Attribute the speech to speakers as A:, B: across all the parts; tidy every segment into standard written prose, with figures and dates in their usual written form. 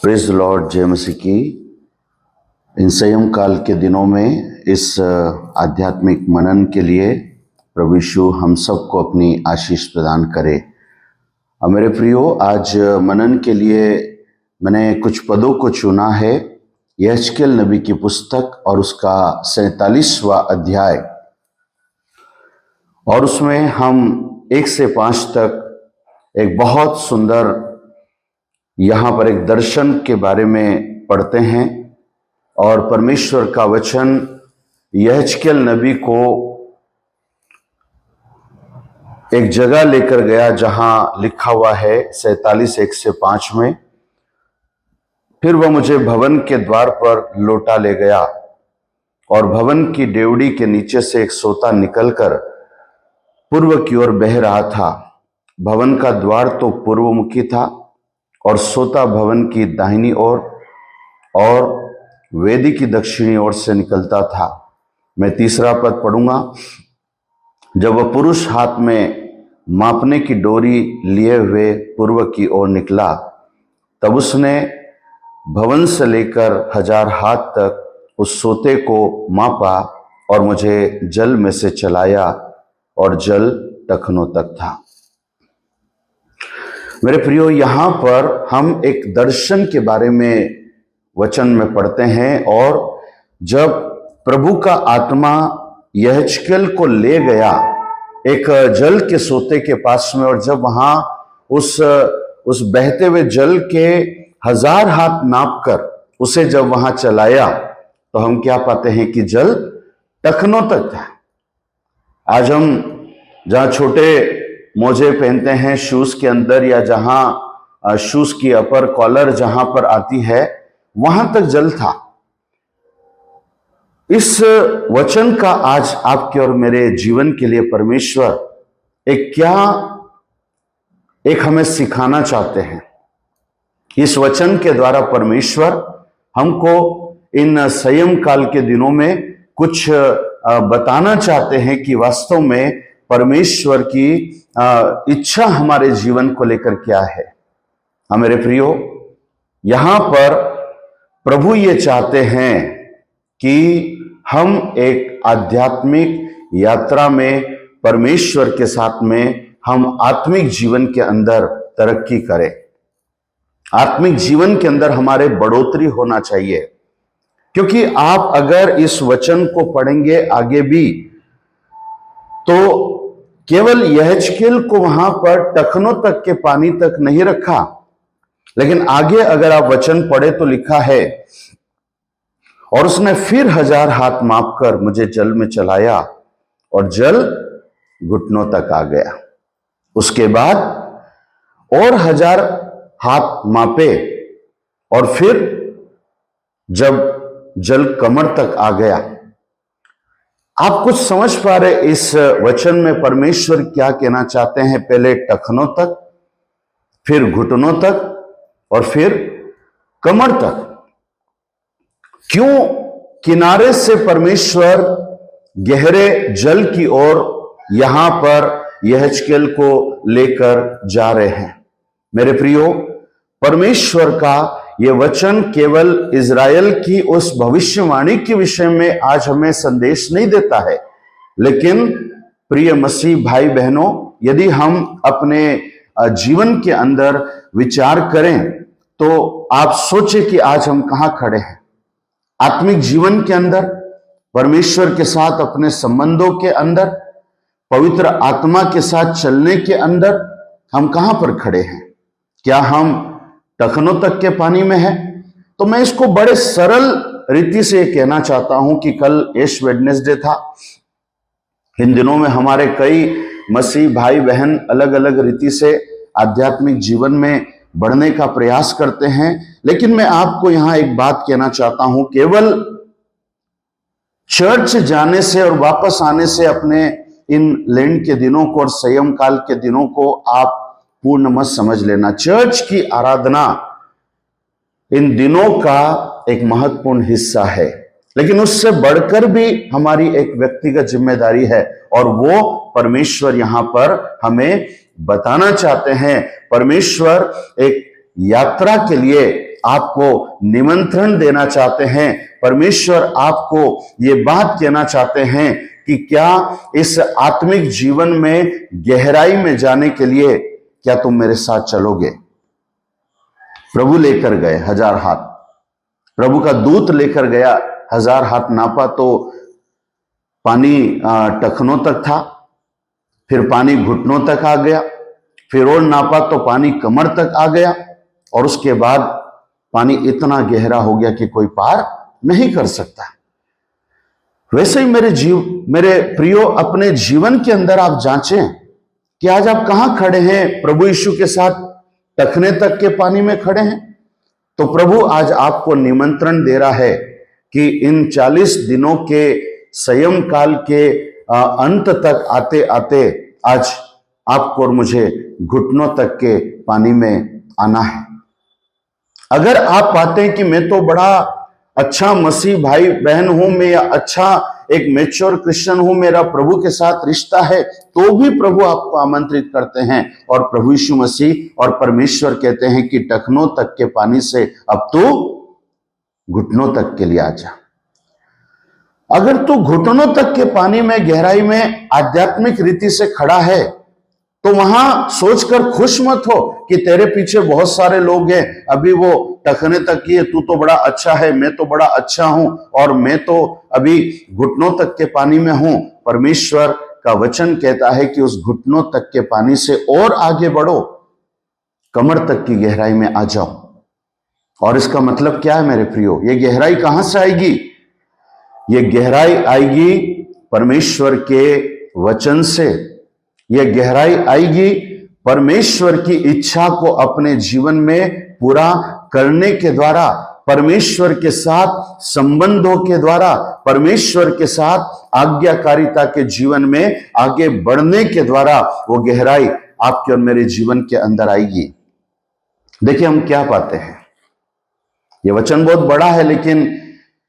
A: Praise Lord जय मसीह की। इन संयम काल के दिनों में इस आध्यात्मिक मनन के लिए प्रभु यीशु हम सबको अपनी आशीष प्रदान करे। मेरे प्रियो, आज मनन के लिए मैंने कुछ पदों को चुना है। यहेजकेल नबी की पुस्तक और उसका 47वां अध्याय, और उसमें हम 1 से 5 तक एक बहुत सुंदर यहाँ पर एक दर्शन के बारे में पढ़ते हैं। और परमेश्वर का वचन यहेजकेल नबी को एक जगह लेकर गया जहां लिखा हुआ है 47 1 से 5 में, फिर वह मुझे भवन के द्वार पर लौटा ले गया और भवन की डेवड़ी के नीचे से एक सोता निकलकर पूर्व की ओर बह रहा था। भवन का द्वार तो पूर्वमुखी था और सोता भवन की दाहिनी ओर और वेदी की दक्षिणी ओर से निकलता था। मैं 3रा पद पढ़ूंगा। जब वह पुरुष हाथ में मापने की डोरी लिए हुए पूर्व की ओर निकला, तब उसने भवन से लेकर 1000 हाथ तक उस सोते को मापा और मुझे जल में से चलाया, और जल टखनों तक था। मेरे प्रियो, यहां पर हम एक दर्शन के बारे में वचन में पढ़ते हैं। और जब प्रभु का आत्मा यहेजकेल को ले गया एक जल के सोते के पास में, और जब वहां उस बहते हुए जल के 1000 हाथ नापकर उसे जब वहां चलाया, तो हम क्या पाते हैं कि जल टखनों तक था। आज हम जहां छोटे मोजे पहनते हैं शूज के अंदर, या जहां शूज की अपर कॉलर जहां पर आती है, वहां तक जल था। इस वचन का आज आपके और मेरे जीवन के लिए परमेश्वर एक हमें सिखाना चाहते हैं। इस वचन के द्वारा परमेश्वर हमको इन संयम काल के दिनों में कुछ बताना चाहते हैं कि वास्तव में परमेश्वर की इच्छा हमारे जीवन को लेकर क्या है। मेरे प्रियो, यहां पर प्रभु ये चाहते हैं कि हम एक आध्यात्मिक यात्रा में परमेश्वर के साथ में हम आत्मिक जीवन के अंदर तरक्की करें। आत्मिक जीवन के अंदर हमारे बढ़ोतरी होना चाहिए, क्योंकि आप अगर इस वचन को पढ़ेंगे आगे भी, तो केवल यहेजकेल को वहां पर टखनों तक के पानी तक नहीं रखा, लेकिन आगे अगर आप वचन पढ़े तो लिखा है, और उसने फिर 1000 हाथ मापकर मुझे जल में चलाया और जल घुटनों तक आ गया। उसके बाद और 1000 हाथ मापे और फिर जब जल कमर तक आ गया। आप कुछ समझ पा रहे इस वचन में परमेश्वर क्या कहना चाहते हैं? पहले टखनों तक, फिर घुटनों तक, और फिर कमर तक। क्यों किनारे से परमेश्वर गहरे जल की ओर यहां पर यहेजकेल को लेकर जा रहे हैं? मेरे प्रियो, परमेश्वर का यह वचन केवल इज़राइल की उस भविष्यवाणी के विषय में आज हमें संदेश नहीं देता है, लेकिन प्रिय मसीह भाई बहनों, यदि हम अपने जीवन के अंदर विचार करें तो आप सोचे कि आज हम कहां खड़े हैं। आत्मिक जीवन के अंदर, परमेश्वर के साथ अपने संबंधों के अंदर, पवित्र आत्मा के साथ चलने के अंदर हम कहां पर खड़े हैं? क्या हम टखनों तक के पानी में है? तो मैं इसको बड़े सरल रीति से कहना चाहता हूं कि कल एश वेडनेसडे था। इन दिनों में हमारे कई मसीह भाई बहन अलग अलग रीति से आध्यात्मिक जीवन में बढ़ने का प्रयास करते हैं, लेकिन मैं आपको यहां एक बात कहना चाहता हूं, केवल चर्च जाने से और वापस आने से अपने इन लेंट के दिनों को और संयम काल के दिनों को आप पूर्ण मत समझ लेना। चर्च की आराधना इन दिनों का एक महत्वपूर्ण हिस्सा है, लेकिन उससे बढ़कर भी हमारी एक व्यक्तिगत जिम्मेदारी है, और वो परमेश्वर यहां पर हमें बताना चाहते हैं। परमेश्वर एक यात्रा के लिए आपको निमंत्रण देना चाहते हैं। परमेश्वर आपको ये बात कहना चाहते हैं कि क्या इस आत्मिक जीवन में गहराई में जाने के लिए क्या तुम मेरे साथ चलोगे? प्रभु लेकर गए 1000 हाथ, प्रभु का दूत लेकर गया 1000 हाथ नापा तो पानी टखनों तक था, फिर पानी घुटनों तक आ गया, फिर और नापा तो पानी कमर तक आ गया, और उसके बाद पानी इतना गहरा हो गया कि कोई पार नहीं कर सकता। वैसे ही मेरे प्रियो, अपने जीवन के अंदर आप जांचें कि आज आप कहां खड़े हैं। प्रभु यीशु के साथ टखने तक के पानी में खड़े हैं, तो प्रभु आज आपको निमंत्रण दे रहा है कि इन 40 दिनों के संयम काल के अंत तक आते आते आज आपको और मुझे घुटनों तक के पानी में आना है। अगर आप पाते हैं कि मैं तो बड़ा अच्छा मसीह भाई बहन हूं, मैं या अच्छा एक मैच्योर क्रिश्चियन हूं, मेरा प्रभु के साथ रिश्ता है, तो भी प्रभु आपको आमंत्रित करते हैं और प्रभु यीशु मसीह और परमेश्वर कहते हैं कि टखनों तक के पानी से अब तू घुटनों तक के लिए आ जा। अगर तू घुटनों तक के पानी में गहराई में आध्यात्मिक रीति से खड़ा है, तो वहां सोचकर खुश मत हो कि तेरे पीछे बहुत सारे लोग हैं, अभी वो टखने तक की है, तू तो बड़ा अच्छा है, मैं तो बड़ा अच्छा हूं और मैं तो अभी घुटनों तक के पानी में हूं। परमेश्वर का वचन कहता है कि उस घुटनों तक के पानी से और आगे बढ़ो, कमर तक की गहराई में आ जाओ। और इसका मतलब क्या है मेरे प्रियो? ये गहराई कहां से आएगी? ये गहराई आएगी परमेश्वर के वचन से। यह गहराई आएगी परमेश्वर की इच्छा को अपने जीवन में पूरा करने के द्वारा, परमेश्वर के साथ संबंधों के द्वारा, परमेश्वर के साथ आज्ञाकारिता के जीवन में आगे बढ़ने के द्वारा वो गहराई आपके और मेरे जीवन के अंदर आएगी। देखिए हम क्या पाते हैं, ये वचन बहुत बड़ा है लेकिन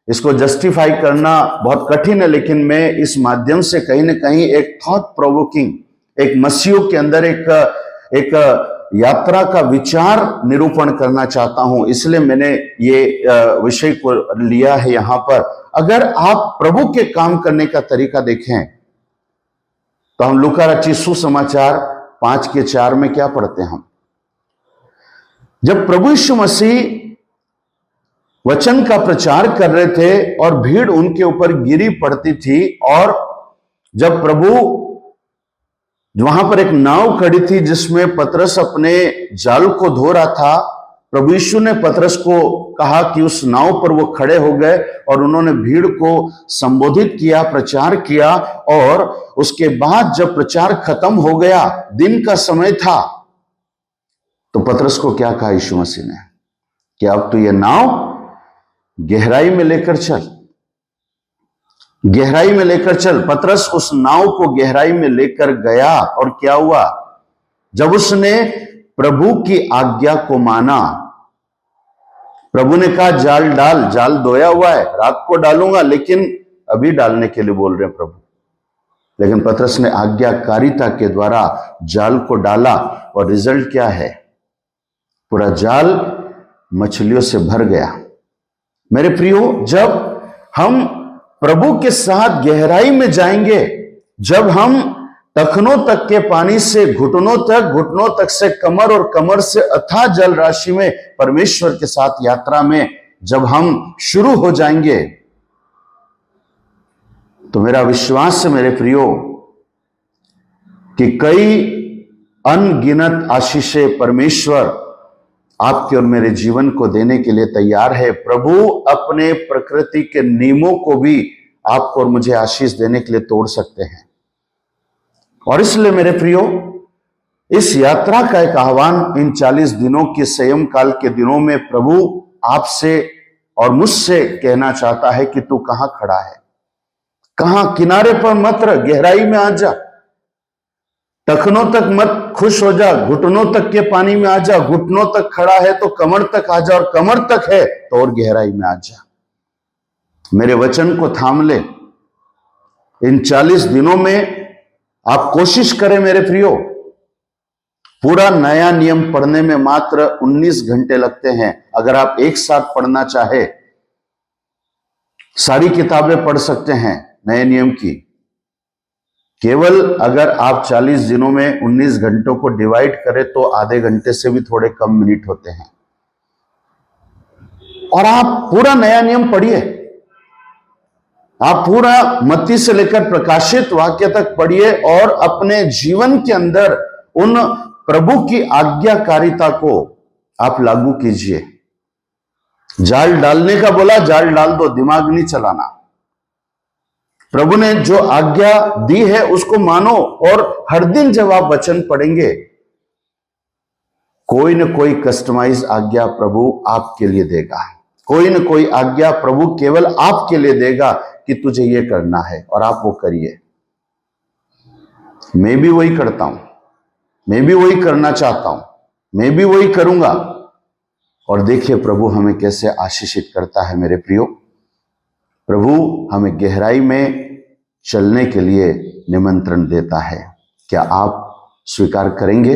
A: इसको जस्टिफाई करना बहुत कठिन है, लेकिन मैं इस माध्यम से कहीं ना कहीं एक थॉट प्रोवोकिंग, एक मसीहों के अंदर एक यात्रा का विचार निरूपण करना चाहता हूं, इसलिए मैंने ये विषय को लिया है यहां पर। अगर आप प्रभु के काम करने का तरीका देखें तो हम लूका रचित सुसमाचार 5:4 में क्या पढ़ते हैं हम? जब प्रभु यीशु मसीह वचन का प्रचार कर रहे थे और भीड़ उनके ऊपर गिरी पड़ती थी, और जब प्रभु वहां पर एक नाव खड़ी थी जिसमें पतरस अपने जाल को धो रहा था, प्रभु यीशु ने पतरस को कहा कि उस नाव पर वो खड़े हो गए और उन्होंने भीड़ को संबोधित किया, प्रचार किया, और उसके बाद जब प्रचार खत्म हो गया, दिन का समय था, तो पतरस को क्या कहा यीशु मसीह ने कि अब तो ये नाव गहराई में लेकर चल, गहराई में लेकर चल। पतरस उस नाव को गहराई में लेकर गया, और क्या हुआ? जब उसने प्रभु की आज्ञा को माना, प्रभु ने कहा जाल डाल, जाल धोया हुआ है, रात को डालूंगा, लेकिन अभी डालने के लिए बोल रहे हैं प्रभु। लेकिन पतरस ने आज्ञाकारिता के द्वारा जाल को डाला, और रिजल्ट क्या है? पूरा जाल मछलियों से भर गया। मेरे प्रियो, जब हम प्रभु के साथ गहराई में जाएंगे, जब हम टखनों तक के पानी से घुटनों तक, घुटनों तक से कमर, और कमर से अथाह जल राशि में परमेश्वर के साथ यात्रा में जब हम शुरू हो जाएंगे, तो मेरा विश्वास है मेरे प्रियो कि कई अनगिनत आशीषें परमेश्वर आपके और मेरे जीवन को देने के लिए तैयार है। प्रभु अपने प्रकृति के नियमों को भी आपको और मुझे आशीष देने के लिए तोड़ सकते हैं। और इसलिए मेरे प्रियो, इस यात्रा का एक आह्वान इन 40 दिनों के संयम काल के दिनों में प्रभु आपसे और मुझसे कहना चाहता है कि तू कहां खड़ा है, कहां? किनारे पर मत रह, गहराई में आ जा। टखनों तक मत खुश हो जा, घुटनों तक के पानी में आ जा। घुटनों तक खड़ा है तो कमर तक आ जा, और कमर तक है तो और गहराई में आ जा। मेरे वचन को थाम ले। इन 40 दिनों में आप कोशिश करें मेरे प्रियो, पूरा नया नियम पढ़ने में मात्र 19 घंटे लगते हैं। अगर आप एक साथ पढ़ना चाहे, सारी किताबें पढ़ सकते हैं नए नियम की। केवल अगर आप 40 दिनों में 19 घंटों को डिवाइड करें तो आधे घंटे से भी थोड़े कम मिनट होते हैं। और आप पूरा नया नियम पढ़िए, आप पूरा मत्ती से लेकर प्रकाशित वाक्य तक पढ़िए और अपने जीवन के अंदर उन प्रभु की आज्ञाकारिता को आप लागू कीजिए। जाल डालने का बोला, जाल डाल दो, दिमाग नहीं चलाना। प्रभु ने जो आज्ञा दी है उसको मानो, और हर दिन जब आप वचन पढ़ेंगे, कोई न कोई कस्टमाइज आज्ञा प्रभु आपके लिए देगा। कोई न कोई आज्ञा प्रभु केवल आपके लिए देगा कि तुझे ये करना है, और आप वो करिए। मैं भी वही करता हूं, मैं भी वही करना चाहता हूं, मैं भी वही करूंगा। और देखिए प्रभु हमें कैसे आशीषित करता है। मेरे प्रियो, प्रभु हमें गहराई में चलने के लिए निमंत्रण देता है। क्या आप स्वीकार करेंगे?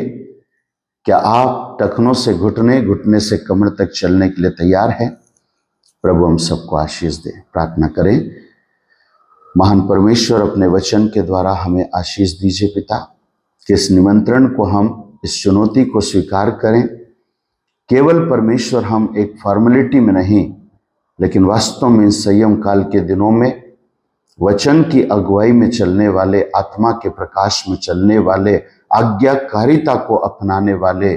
A: क्या आप टखनों से घुटने, घुटने से कमर तक चलने के लिए तैयार हैं? प्रभु हम सबको आशीष दे। प्रार्थना करें। महान परमेश्वर, अपने वचन के द्वारा हमें आशीष दीजिए पिता, कि इस निमंत्रण को हम, इस चुनौती को स्वीकार करें। केवल परमेश्वर हम एक फॉर्मेलिटी में नहीं, लेकिन वास्तव में इन संयम काल के दिनों में वचन की अगुवाई में चलने वाले, आत्मा के प्रकाश में चलने वाले, आज्ञाकारिता को अपनाने वाले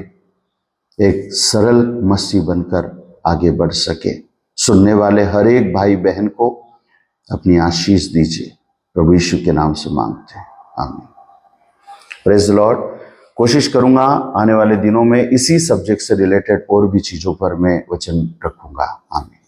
A: एक सरल मसीह बनकर आगे बढ़ सके। सुनने वाले हर एक भाई बहन को अपनी आशीष दीजिए, प्रभु यीशु के नाम से मांगते हैं, आमीन। Praise the Lord. कोशिश करूंगा आने वाले दिनों में इसी सब्जेक्ट से रिलेटेड और भी चीजों पर मैं वचन रखूंगा। आमीन।